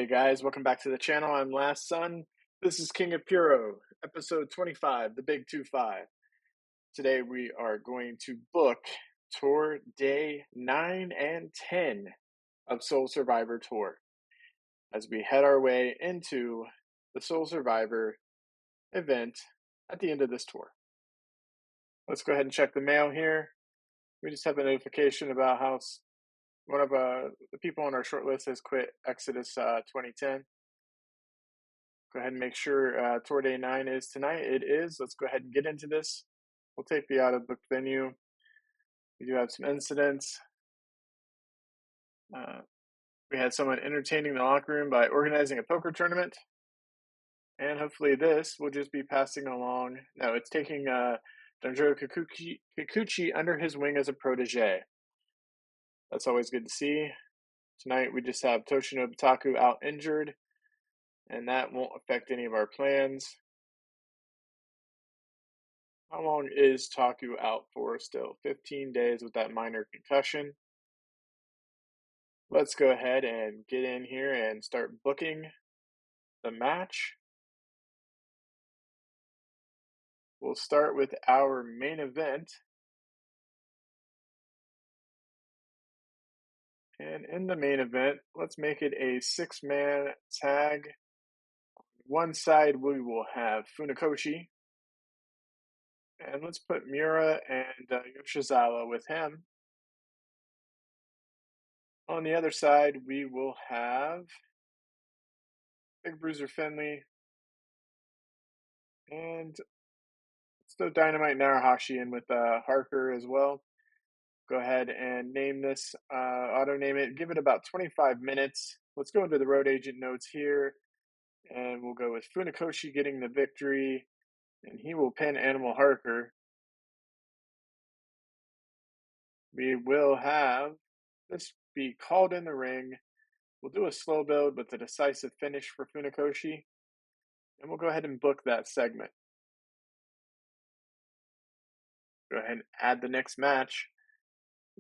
Hey guys, welcome back to the channel. I'm Last Son. This is King of Puro, episode 25, the Big 2-5. Today we are going to book tour day 9 and 10 of Soul Survivor Tour as we head our way into the Soul Survivor event at the end of this tour. Let's go ahead and check the mail here. We just have a notification about how one of the people on our short list has quit Exodus 2010. Go ahead and make sure tour day 9 is tonight. It is. Let's go ahead and get into this. We'll take the out of book venue. We do have some incidents. We had someone entertaining the locker room by organizing a poker tournament. And hopefully this will just be passing along. No, it's taking Danjiro Kikuchi under his wing as a protege. That's always good to see. Tonight we just have Toshino Butaku out injured, and that won't affect any of our plans. How long is Taku out for still? 15 days with that minor concussion. Let's go ahead and get in here and start booking the match. We'll start with our main event. And in the main event, let's make it a 6-man tag. One side we will have Funakoshi. And let's put Miura and Yoshizawa with him. On the other side, we will have Big Bruiser Finley and let's throw Dynamite Narahashi in with Harker as well. Go ahead and name this, auto name it, give it about 25 minutes. Let's go into the road agent notes here, and we'll go with Funakoshi getting the victory, and he will pin Animal Harker. We will have this be called in the ring. We'll do a slow build with a decisive finish for Funakoshi, and we'll go ahead and book that segment. Go ahead and add the next match.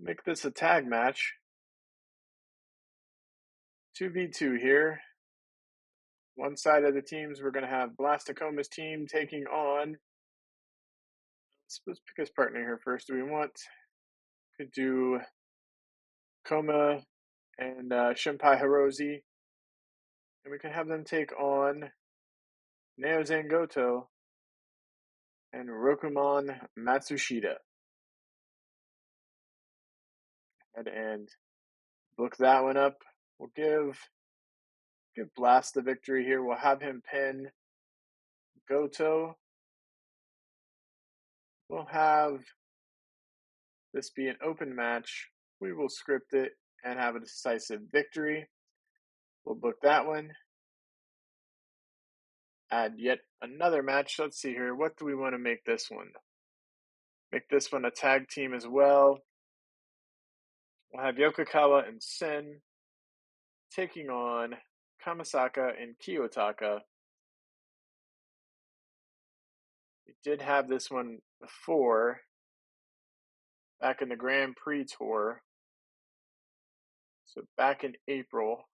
Make this a tag match. 2v2 here. One side of the teams, we're going to have Blastocoma's team taking on. Let's pick his partner here first. Do we want? Could do Koma and Shimpai Hirozi. And we can have them take on Neo Zangoto and Rokumon Matsushita. And book that one up. We'll give Blast the victory here. We'll have him pin Goto. We'll have this be an open match. We will script it and have a decisive victory. We'll book that one. Add yet another match. Let's see here. What do we want to make this one? Make this one a tag team as well. We'll have Yokokawa and Sen taking on Kamasaka and Kiyotaka. We did have this one before, back in the Grand Prix Tour. So back in April.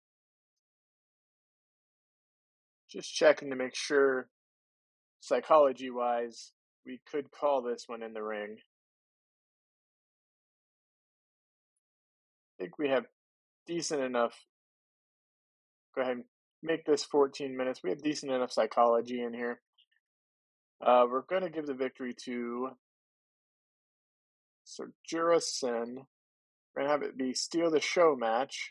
Just checking to make sure, psychology-wise, we could call this one in the ring. I think we have decent enough. Go ahead and make this 14 minutes. We have decent enough psychology in here. We're going to give the victory to Sojiro Sen. We're going to have it be Steal the Show match.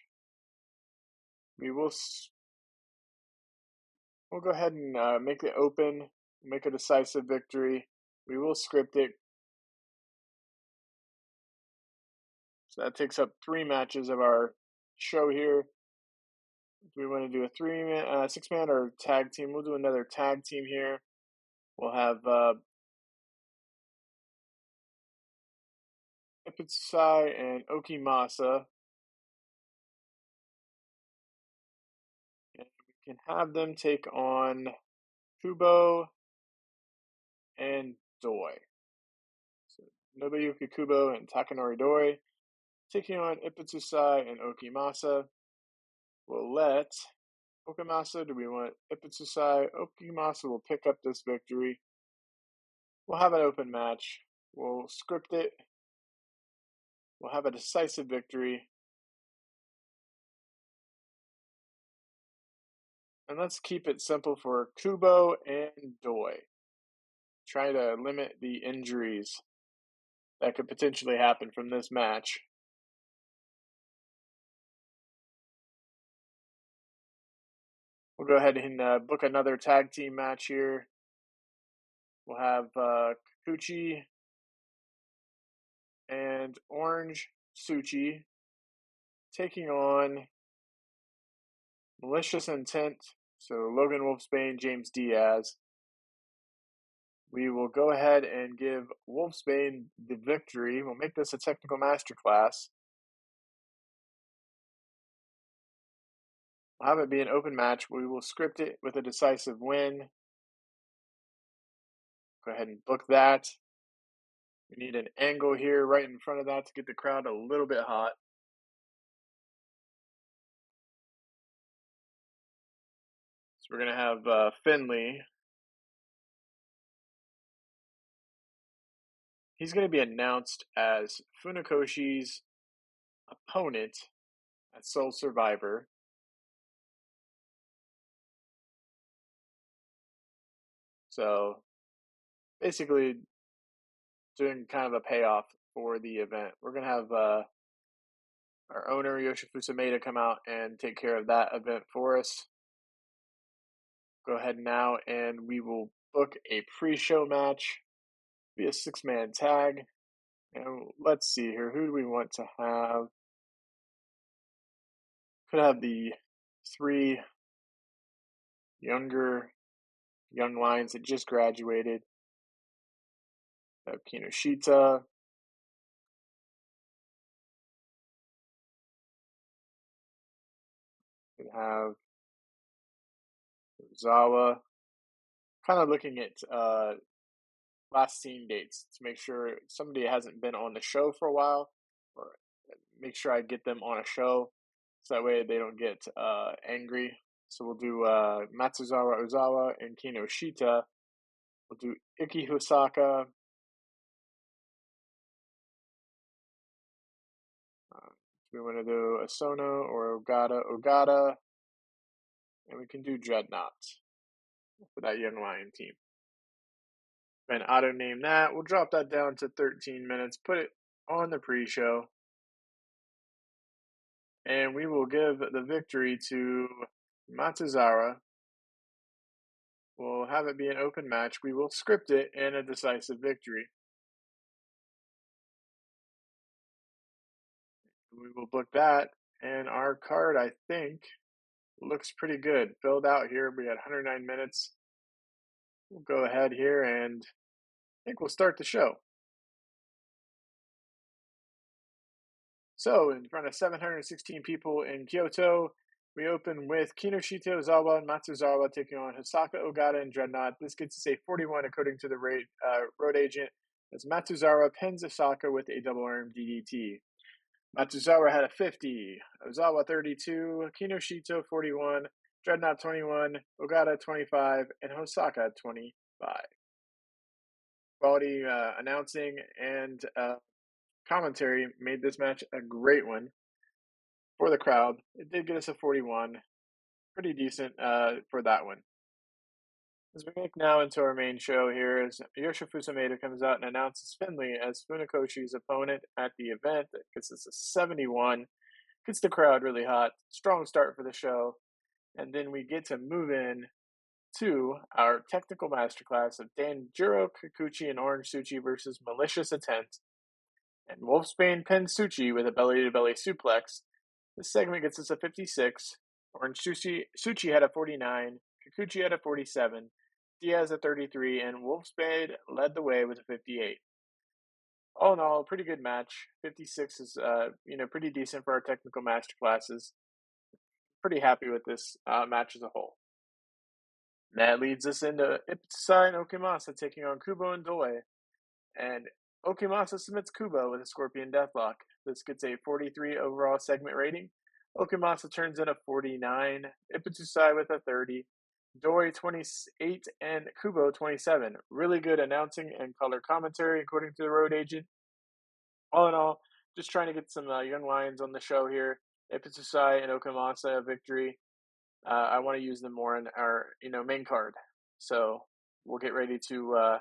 We'll go ahead and make it open, make a decisive victory. We will script it. So that takes up 3 matches of our show here. If we want to do a 6-man or tag team, we'll do another tag team here. We'll have Ipitsai and Okimasa. And we can have them take on Kubo and Doi. So Nobuyuki Kubo and Takanori Doi taking on Ipitsai and Okimasa. We'll let Okimasa? Do we want Ipitsusai? Okimasa will pick up this victory. We'll have an open match. We'll script it. We'll have a decisive victory. And let's keep it simple for Kubo and Doi. Try to limit the injuries that could potentially happen from this match. We'll go ahead and book another tag team match here. We'll have Kikuchi and Orange Suchi taking on Malicious Intent. So Logan Wolfsbane, James Diaz. We will go ahead and give Wolfsbane the victory. We'll make this a technical masterclass. We'll have it be an open match. We will script it with a decisive win. Go ahead and book that. We need an angle here right in front of that to get the crowd a little bit hot. So we're going to have Finley. He's going to be announced as Funakoshi's opponent at Soul Survivor. So basically doing kind of a payoff for the event. We're going to have our owner, Yoshifusa Maeda, come out and take care of that event for us. Go ahead now and we will book a pre-show match. Be a 6-man tag. And let's see here. Who do we want to have? Could have the 3 young lions that just graduated. Kinoshita. We have Zawa. Kind of looking at last seen dates to make sure somebody hasn't been on the show for a while, or make sure I get them on a show so that way they don't get angry. So we'll do Matsuzawa Ozawa and Kinoshita. We'll do Iki Hosaka. We want to do Asono or Ogata. And we can do Dreadnought for that young lion team. And auto name that. We'll drop that down to 13 minutes. Put it on the pre-show. And we will give the victory to Matsuzawa. We'll have it be an open match. We will script it in a decisive victory. We will book that. And our card, I think, looks pretty good. Filled out here. We got 109 minutes. We'll go ahead here and I think we'll start the show. So, in front of 716 people in Kyoto, we open with Kinoshita Ozawa and Matsuzawa taking on Hosaka, Ogata, and Dreadnought. This gets us a 41 according to the road agent, as Matsuzawa pins Osaka with a double arm DDT. Matsuzawa had a 50, Ozawa 32, Kinoshita 41, Dreadnought 21, Ogata 25, and Hosaka 25. Quality announcing and commentary made this match a great one for the crowd. It did get us a 41. Pretty decent for that one. As we make now into our main show here, as Yoshifusa Maeda comes out and announces Finley as Funakoshi's opponent at the event. That gets us a 71. Gets the crowd really hot. Strong start for the show. And then we get to move in to our technical masterclass of Danjuro Kikuchi and Orange Suchi versus Malicious Intent. And Wolfsbane pins Suchi with a belly-to-belly suplex. This segment gets us a 56. Orange Suchi had a 49. Kikuchi had a 47. Diaz a 33. And Wolfsbane led the way with a 58. All in all, pretty good match. 56 is, pretty decent for our technical master classes. Pretty happy with this match as a whole. That leads us into Ipsai and Okimasa taking on Kubo and Doi. And Okimasa submits Kubo with a Scorpion Deathlock. This gets a 43 overall segment rating. Okimasa turns in a 49, Iputusai with a 30, Doi 28, and Kubo 27. Really good announcing and color commentary, according to the road agent. All in all, just trying to get some young lions on the show here. Iputusai and Okimasa a victory. I want to use them more in our main card. So we'll get ready to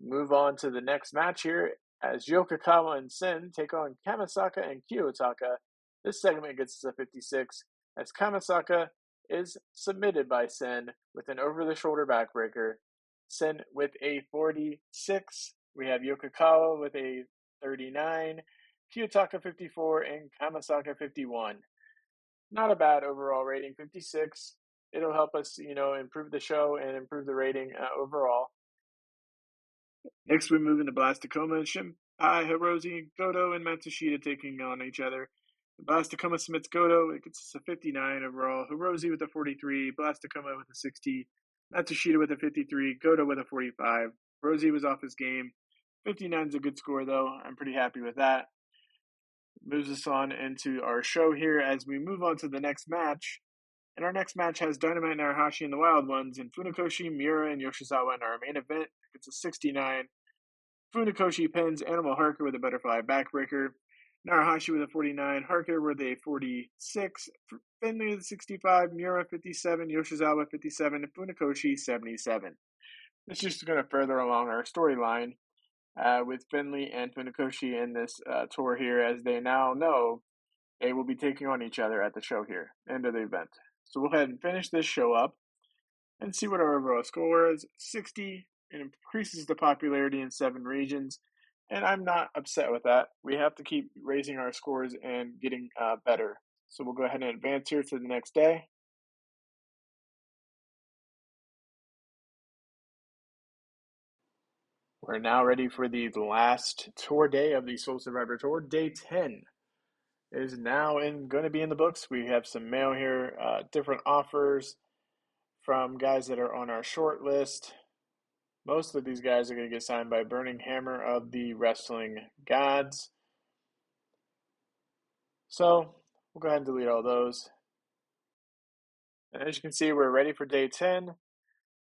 move on to the next match here as Yokokawa and Sen take on Kamasaka and Kiyotaka. This segment gets us a 56 as Kamasaka is submitted by Sen with an over-the-shoulder backbreaker. Sen with a 46. We have Yokokawa with a 39, Kiyotaka 54, and Kamasaka 51. Not a bad overall rating, 56. It'll help us, improve the show and improve the rating overall. Next, we move into Blastakoma and Shimpai, Hirose, Goto, and Matsushita taking on each other. Blastakoma submits Goto. It gets us a 59 overall. Hirose with a 43, Blastakoma with a 60, Matsushita with a 53, Goto with a 45. Hirose was off his game. 59 is a good score, though. I'm pretty happy with that. Moves us on into our show here as we move on to the next match. And our next match has Dynamite Narahashi and the Wild Ones, and Funakoshi, Miura, and Yoshizawa in our main event. It's a 69. Funakoshi pins Animal Harker with a butterfly backbreaker. Narahashi with a 49. Harker with a 46. Finley with a 65. Miura 57. Yoshizawa 57. And Funakoshi 77. This is just going to further along our storyline with Finley and Funakoshi in this tour here, as they now know they will be taking on each other at the show here, end of the event. So we'll go ahead and finish this show up and see what our overall score is. 60. It increases the popularity in 7 regions, and I'm not upset with that. We have to keep raising our scores and getting better. So we'll go ahead and advance here to the next day. We're now ready for the last tour day of the Soul Survivor Tour. Day 10 is now going to be in the books. We have some mail here, different offers from guys that are on our short list. Most of these guys are going to get signed by Burning Hammer of the Wrestling Gods. So we'll go ahead and delete all those. And as you can see, we're ready for day 10.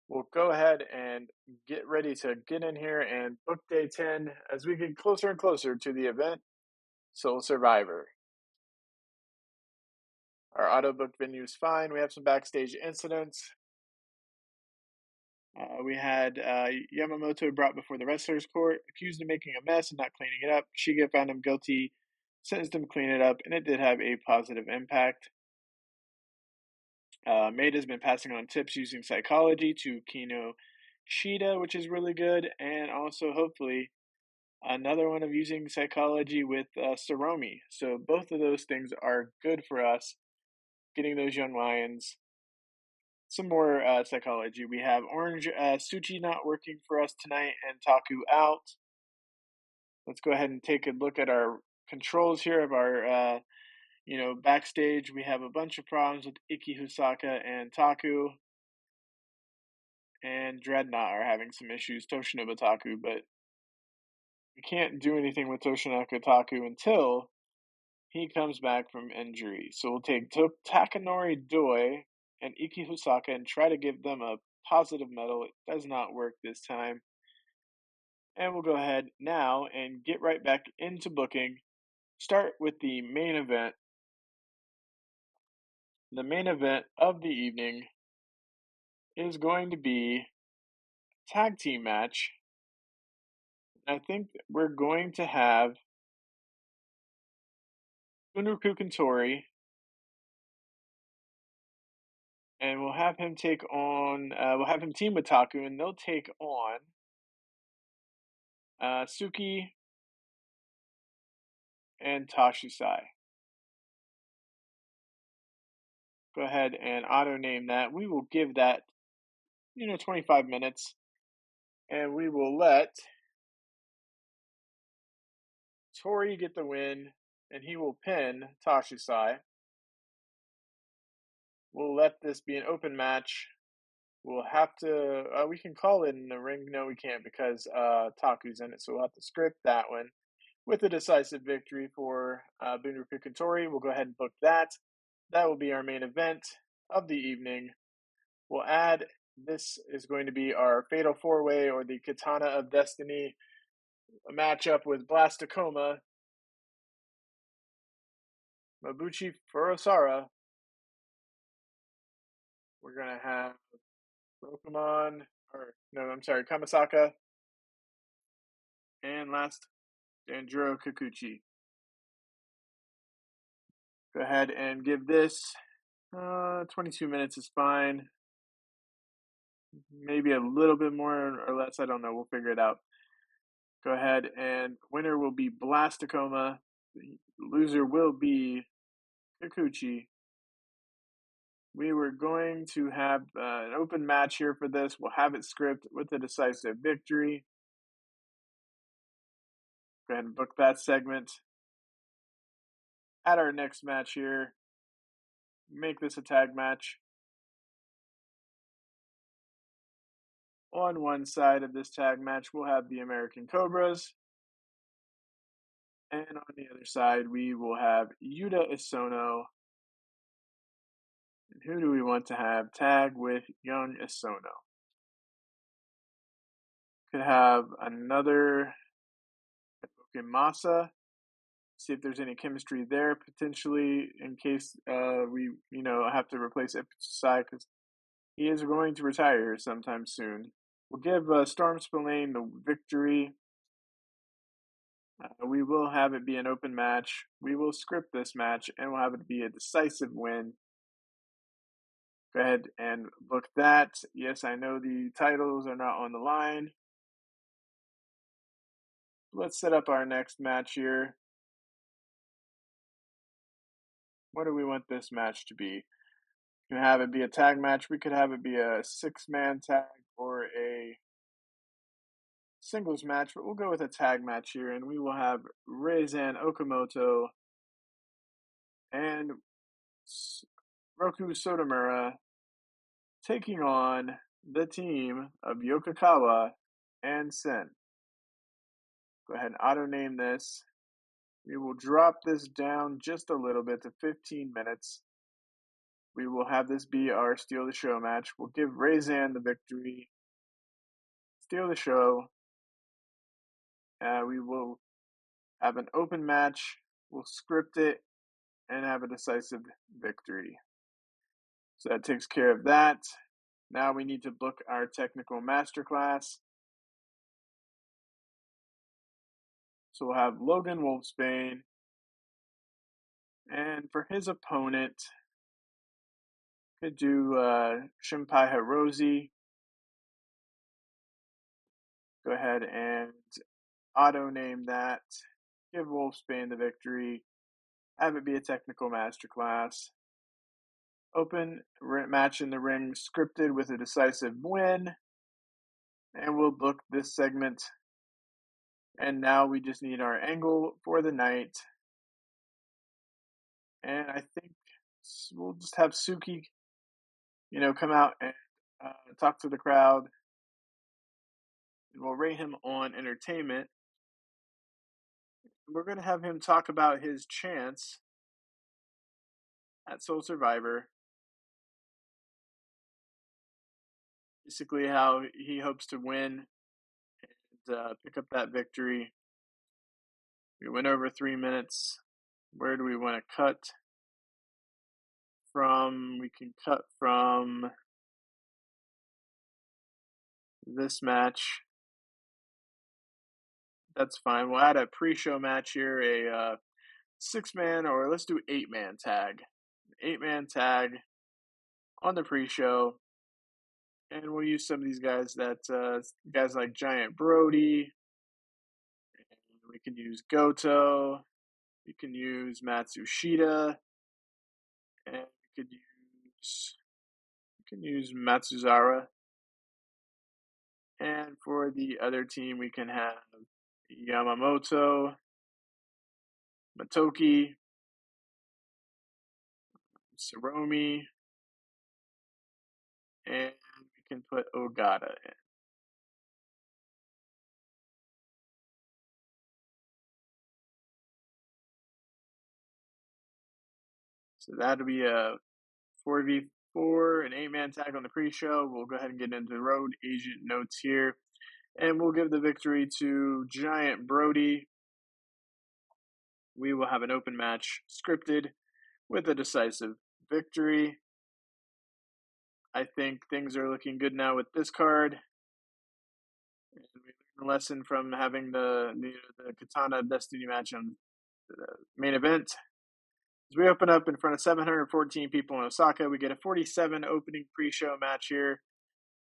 We'll go ahead and get ready to get in here and book day 10 as we get closer and closer to the event, Soul Survivor. Our auto book venue is fine. We have some backstage incidents. We had Yamamoto brought before the wrestlers' court, accused of making a mess and not cleaning it up. Shiga found him guilty, sentenced him to clean it up, and it did have a positive impact. Maida's been passing on tips using psychology to Kino Shida, which is really good, and also hopefully another one of using psychology with Saromi. So both of those things are good for us, getting those young lions some more psychology. We have Orange Suchi not working for us tonight and Taku out. Let's go ahead and take a look at our controls here of our, backstage. We have a bunch of problems with Iki Husaka and Taku. And Dreadnought are having some issues, Toshinobu Taku, but we can't do anything with Toshinobu Taku until he comes back from injury. So we'll take Takanori Doi and Iki Husaka and try to give them a positive medal. It does not work this time. And we'll go ahead now and get right back into booking. Start with the main event. The main event of the evening is going to be a tag team match. I think we're going to have Unruku Kantori, and we'll have him team with Taku, and they'll take on Suki and Tashisai. Go ahead and auto name that. We will give that, 25 minutes, and we will let Tori get the win, and he will pin Tashisai. We'll let this be an open match. We'll have to, we can call it in the ring. No, we can't because Taku's in it, so we'll have to script that one. With a decisive victory for Bunraku Kantori, we'll go ahead and book that. That will be our main event of the evening. We'll add this is going to be our Fatal Four Way or the Katana of Destiny, a matchup with Blastacoma, Mabuchi Furosara. We're going to have Rokumon, or no, I'm sorry, Kamasaka, and last, Danjuro Kikuchi. Go ahead and give this 22 minutes is fine. Maybe a little bit more or less. I don't know. We'll figure it out. Go ahead and winner will be Blastacoma. The loser will be Kikuchi. We were going to have an open match here for this. We'll have it script with a decisive victory. Go ahead and book that segment. At our next match here, make this a tag match. On one side of this tag match, we'll have the American Cobras. And on the other side, we will have Yuta Isono. And who do we want to have tag with young Isono? Could have another Masa. See if there's any chemistry there potentially in case we have to replace Ipsai because he is going to retire sometime soon. We'll give Storm Spillane the victory. We will have it be an open match. We will script this match and we'll have it be a decisive win. Go ahead and book that. Yes, I know the titles are not on the line. Let's set up our next match here. What do we want this match to be? We can have it be a tag match. We could have it be a 6-man tag or a singles match, but we'll go with a tag match here, and we will have Reizan Okamoto and Roku Sotomura taking on the team of Yokokawa and Sen. Go ahead and auto-name this. We will drop this down just a little bit to 15 minutes. We will have this be our Steal the Show match. We'll give Reizan the victory. Steal the Show. We will have an open match. We'll script it and have a decisive victory. So that takes care of that. Now we need to book our technical masterclass. So we'll have Logan Wolfsbane. And for his opponent, could do Shimpai Hiroshi. Go ahead and auto-name that. Give Wolfsbane the victory. Have it be a technical masterclass. Open match in the ring, scripted with a decisive win. And we'll book this segment. And now we just need our angle for the night. And I think we'll just have Suki, come out and talk to the crowd. And we'll rate him on entertainment. We're going to have him talk about his chance at Soul Survivor. Basically how he hopes to win and pick up that victory. We went over 3 minutes. Where do we want to cut from? We can cut from this match. That's fine. We'll add a pre-show match here, a 6-man, or let's do 8-man tag. 8-man tag on the pre-show. And we'll use some of these guys guys like Giant Brody. And we can use Goto. We can use Matsushita. And we can use Matsuzara. And for the other team, we can have Yamamoto, Matoki, Saromi, and we can put Ogata in. So that'll be a 4v4, an 8-man tag on the pre-show. We'll go ahead and get into the road agent notes here. And we'll give the victory to Giant Brody. We will have an open match scripted with a decisive victory. I think things are looking good now with this card. And we learned a lesson from having the Katana Destiny match on the main event. As we open up in front of 714 people in Osaka, we get a 47 opening pre-show match here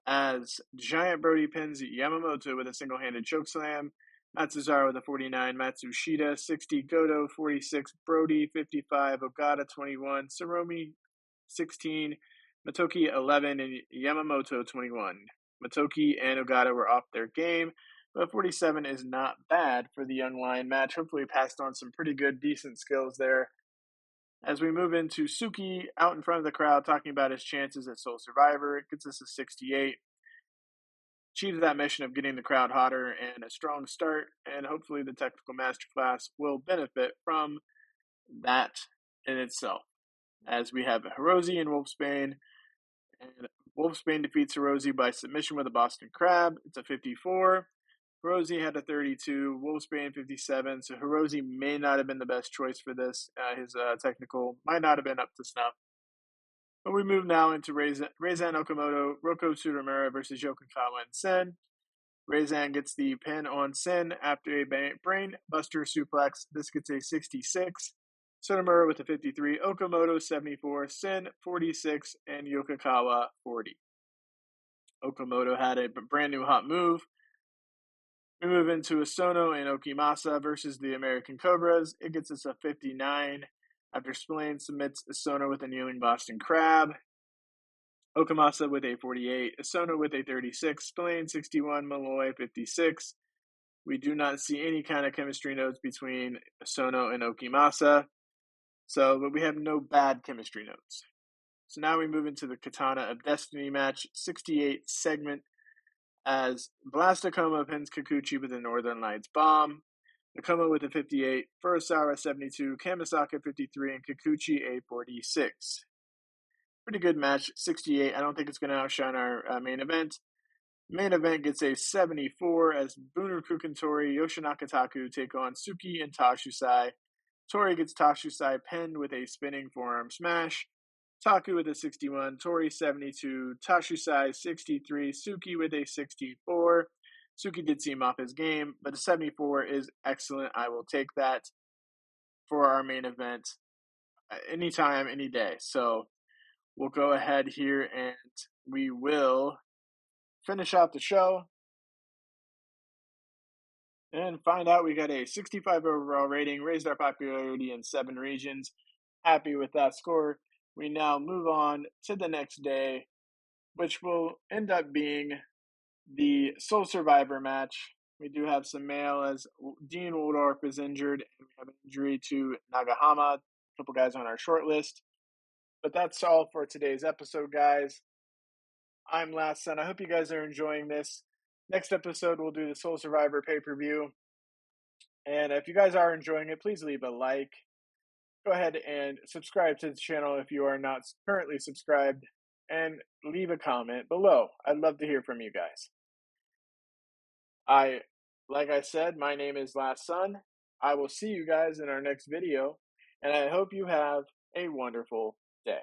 as Giant Brody pins Yamamoto with a single-handed chokeslam, Matsuzara with a 49, Matsushita 60, Goto 46, Brody 55, Okada 21, Saromi 16, Matoki 11, and Yamamoto 21. Matoki and Okada were off their game, but 47 is not bad for the Young Lion match. Hopefully passed on some pretty good, decent skills there. As we move into Suki out in front of the crowd talking about his chances at Soul Survivor, it gets us a 68. Achieved that mission of getting the crowd hotter and a strong start, and hopefully the technical masterclass will benefit from that in itself. As we have Hirose and Wolfsbane, and Wolfsbane defeats Hirose by submission with a Boston Crab. It's a 54. Hirose had a 32, Wolfsbane 57, so Hirose may not have been the best choice for this. His technical might not have been up to snuff. But we move now into Reizan Okamoto, Roko Tsurumura versus Yokokawa and Sen. Reizan gets the pin on Sen after a brain buster suplex. This gets a 66. Tsurumura with a 53, Okamoto 74, Sen 46, and Yokokawa 40. Okamoto had a brand new hot move. We move into Asono and Okimasa versus the American Cobras. It gets us a 59 after Spillane submits Asono with a kneeling Boston Crab. Okamasa with a 48, Asono with a 36, Spillane 61, Malloy 56. We do not see any kind of chemistry notes between Asono and Okimasa, but we have no bad chemistry notes. So now we move into the Katana of Destiny match, 68 segment, as Blastakoma pins Kikuchi with a Northern Lights bomb. Nakoma with a 58, Furusawa 72, Kamasaka 53, and Kikuchi a 46. Pretty good match, 68. I don't think it's going to outshine our main event. Main event gets a 74 as Bunraku and Tori, Yoshinaka Taku take on Suki and Tashusai. Tori gets Tashusai pinned with a spinning forearm smash. Taku with a 61, Tori 72, Tashusai 63, Suki with a 64. Suki did seem off his game, but the 74 is excellent. I will take that for our main event anytime, any day. So we'll go ahead here and we will finish out the show and find out we got a 65 overall rating, raised our popularity in 7 regions. Happy with that score. We now move on to the next day, which will end up being the Soul Survivor match. We do have some mail as Dean Waldorf is injured, and we have an injury to Nagahama, a couple guys on our short list. But that's all for today's episode, guys. I'm Last Son. I hope you guys are enjoying this. Next episode, we'll do the Soul Survivor pay-per-view. And if you guys are enjoying it, please leave a like. Go ahead and subscribe to the channel if you are not currently subscribed. And leave a comment below. I'd love to hear from you guys. Like I said, my name is Last Son. I will see you guys in our next video. And I hope you have a wonderful day.